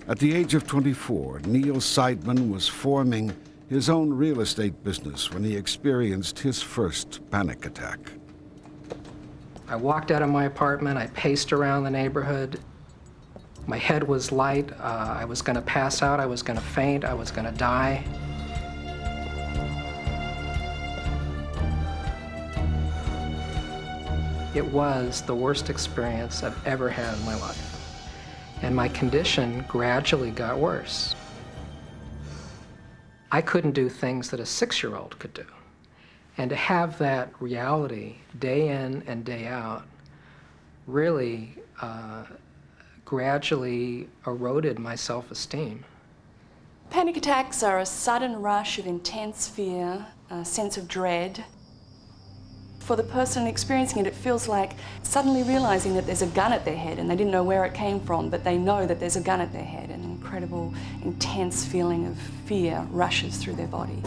At the age of 24, Neil Seidman was forming his own real estate business when he experienced his first panic attack. I walked out of my apartment, I paced around the neighborhood. My head was light, I was gonna pass out, I was gonna faint, I was gonna die. It was the worst experience I've ever had in my life. And my condition gradually got worse. I couldn't do things that a 6-year-old could do. And to have that reality day in and day out really gradually eroded my self-esteem. Panic attacks are a sudden rush of intense fear, a sense of dread. For the person experiencing it, it feels like suddenly realizing that there's a gun at their head and they didn't know where it came from, but they know that there's a gun at their head. An incredible, intense feeling of fear rushes through their body.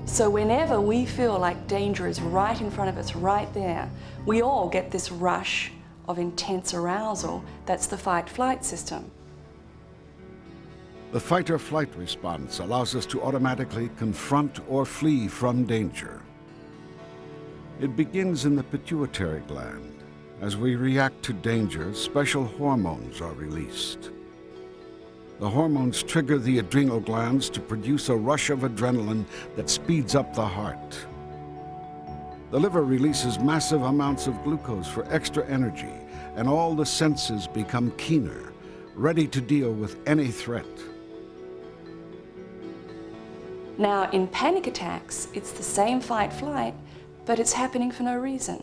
So whenever we feel like danger is right in front of us, right there, we all get this rush of intense arousal. That's the fight-flight system. The fight-or-flight response allows us to automatically confront or flee from danger. It begins in the pituitary gland. As we react to danger, special hormones are released. The hormones trigger the adrenal glands to produce a rush of adrenaline that speeds up the heart. The liver releases massive amounts of glucose for extra energy, and all the senses become keener, ready to deal with any threat. Now, in panic attacks, it's the same fight-flight, but it's happening for no reason.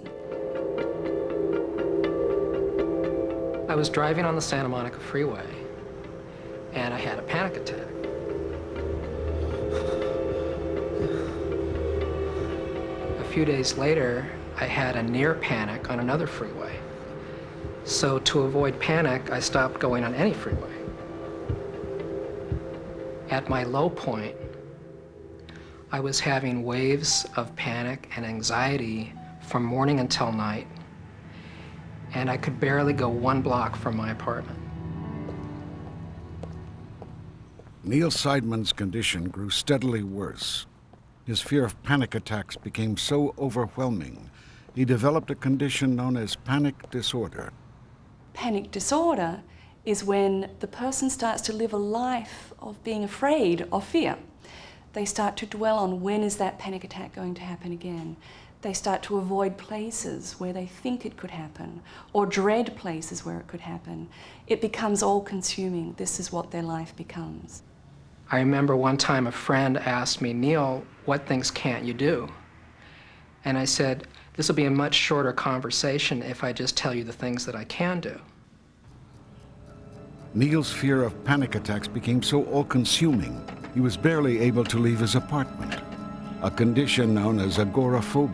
I was driving on the Santa Monica Freeway, and I had a panic attack. A few days later, I had a near panic on another freeway. So to avoid panic, I stopped going on any freeway. At my low point, I was having waves of panic and anxiety from morning until night, and I could barely go 1 block from my apartment. Neil Seidman's condition grew steadily worse. His fear of panic attacks became so overwhelming, he developed a condition known as panic disorder. Panic disorder is when the person starts to live a life of being afraid of fear. They start to dwell on when is that panic attack going to happen again. They start to avoid places where they think it could happen, or dread places where it could happen. It becomes all-consuming. This is what their life becomes. I remember one time a friend asked me, "Neil, what things can't you do?" And I said, this will be a much shorter conversation if I just tell you the things that I can do. Neil's fear of panic attacks became so all-consuming, he was barely able to leave his apartment, a condition known as agoraphobia.